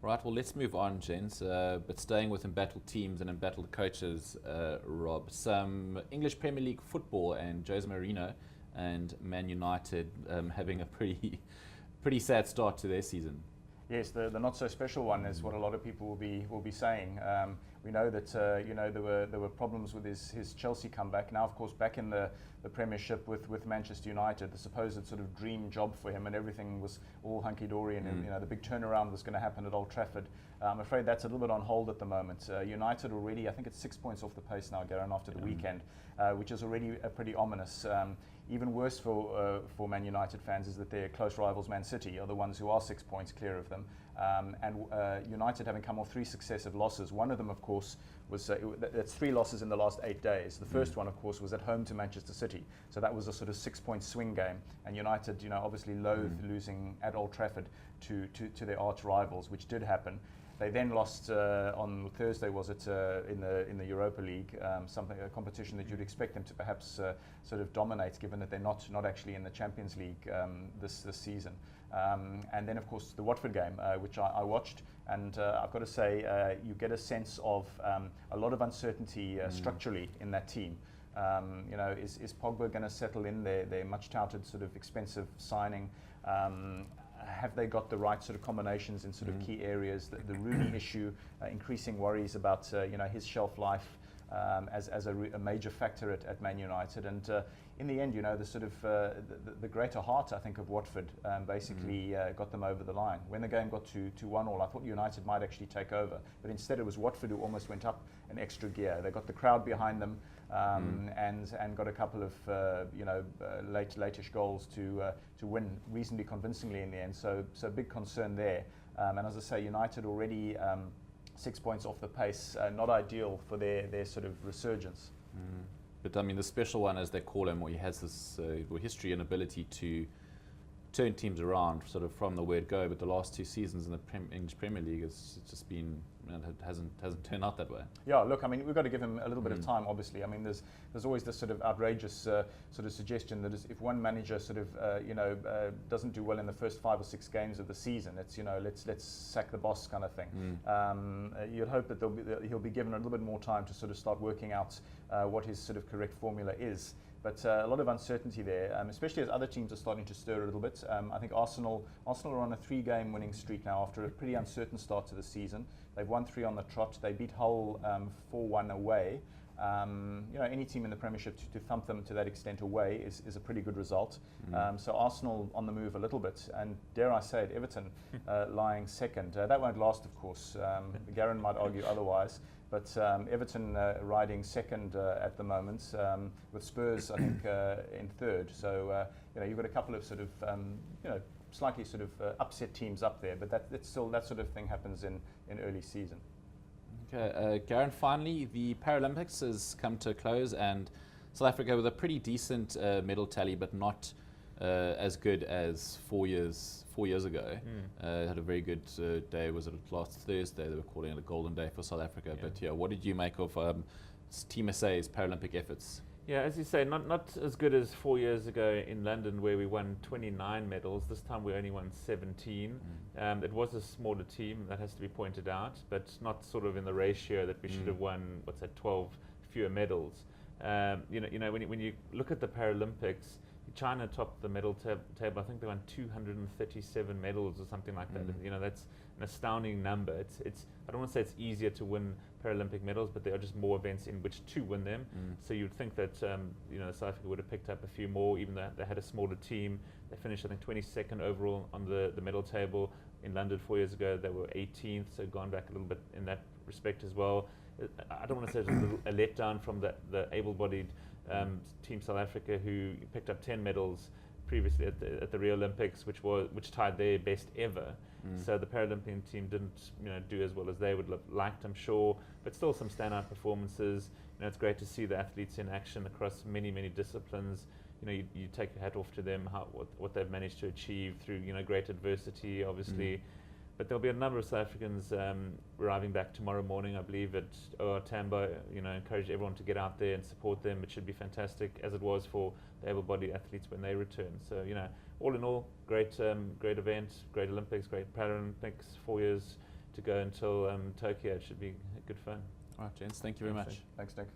Right, well, let's move on, gents. But staying with embattled teams and embattled coaches, Rob, some English Premier League football and Jose Mourinho and Man United having a pretty sad start to their season. Yes, the not so special one is what a lot of people will be saying. We know that there were problems with his Chelsea comeback. Now, of course, back in the Premiership with Manchester United, the supposed sort of dream job for him, and everything was all hunky dory, and the big turnaround was going to happen at Old Trafford. I'm afraid that's a little bit on hold at the moment. United already, I think it's 6 points off the pace now, Garen, after the weekend, which is already pretty ominous. Even worse for Man United fans is that their close rivals Man City are the ones who are 6 points clear of them. And United having come off 3 successive losses. One of them, of course, was that's 3 losses in the last 8 days. The first one, of course, was at home to Manchester City. So that was a sort of 6-point swing game. And United, obviously loathed losing at Old Trafford to their arch rivals, which did happen. They then lost on Thursday, was it, in the Europa League, a competition that you'd expect them to perhaps sort of dominate, given that they're not actually in the Champions League this season. And then, of course, the Watford game, which I watched, and I've got to say, you get a sense of a lot of uncertainty structurally in that team. Is Pogba going to settle in? Their much-touted sort of expensive signing. Have they got the right sort of combinations in sort of key areas? The Rooney issue, increasing worries about his shelf life as a major factor at Man United, and in the end, the sort of the greater heart, I think, of Watford basically got them over the line. When the game got to 1-1, I thought United might actually take over, but instead it was Watford who almost went up an extra gear. They got the crowd behind them. And got a couple of late-ish goals to win reasonably convincingly in the end. So big concern there. And as I say, United already 6 points off the pace, not ideal for their sort of resurgence. But I mean, the special one, as they call him, he has this history and ability to turn teams around sort of from the word go. But the last 2 seasons in the English Premier League, it's just been, it hasn't turned out that way. Yeah, look, I mean, we've got to give him a little bit of time, obviously. I mean, there's always this sort of outrageous sort of suggestion that if one manager sort of doesn't do well in the first 5 or 6 games of the season, it's let's sack the boss kind of thing. You'd hope that he'll be given a little bit more time to sort of start working out what his sort of correct formula is. But a lot of uncertainty there, especially as other teams are starting to stir a little bit. I think Arsenal are on a 3-game winning streak now after a pretty uncertain start to the season. They've won 3 on the trot. They beat Hull 4-1 away. Any team in the Premiership to thump them to that extent away is a pretty good result. So Arsenal on the move a little bit, and dare I say it, Everton lying second. That won't last, of course. Garen might argue otherwise. But Everton riding second at the moment, with Spurs, I think, in third. So you've got a couple of sort of slightly sort of upset teams up there. But that sort of thing happens in early season. Okay, Garen, finally, the Paralympics has come to a close, and South Africa with a pretty decent medal tally, but not as good as 4 years ago. Had a very good day. Was it last Thursday? They were calling it a golden day for South Africa. Yeah. But yeah, what did you make of Team SA's Paralympic efforts? Yeah, as you say, not as good as 4 years ago in London, where we won 29 medals. This time we only won 17. It was a smaller team, that has to be pointed out, but not sort of in the ratio that we should have won. 12 fewer medals? When you look at the Paralympics, China topped the medal table. I think they won 237 medals or something like that. That's an astounding number. It's I don't want to say it's easier to win Paralympic medals, but there are just more events in which to win them. So you'd think that South Africa would have picked up a few more, even though they had a smaller team. They finished, I think, 22nd overall on the medal table. In London 4 years ago, they were 18th, so gone back a little bit in that respect as well. I don't want to say it's a letdown from the able-bodied Team South Africa, who picked up 10 medals previously at the Rio Olympics, which tied their best ever. So the Paralympian team didn't do as well as they would have liked, I'm sure, but still some standout performances. It's great to see the athletes in action across many disciplines. You take your hat off to them, what they've managed to achieve through great adversity, obviously. But there'll be a number of South Africans arriving back tomorrow morning, I believe, at OR Tambo. Encourage everyone to get out there and support them. It should be fantastic, as it was for the able-bodied athletes when they return. So, all in all, great event, great Olympics, great Paralympics. 4 years, to go until Tokyo. It should be good fun. All right, gents, thank you very much. Thanks, Nick.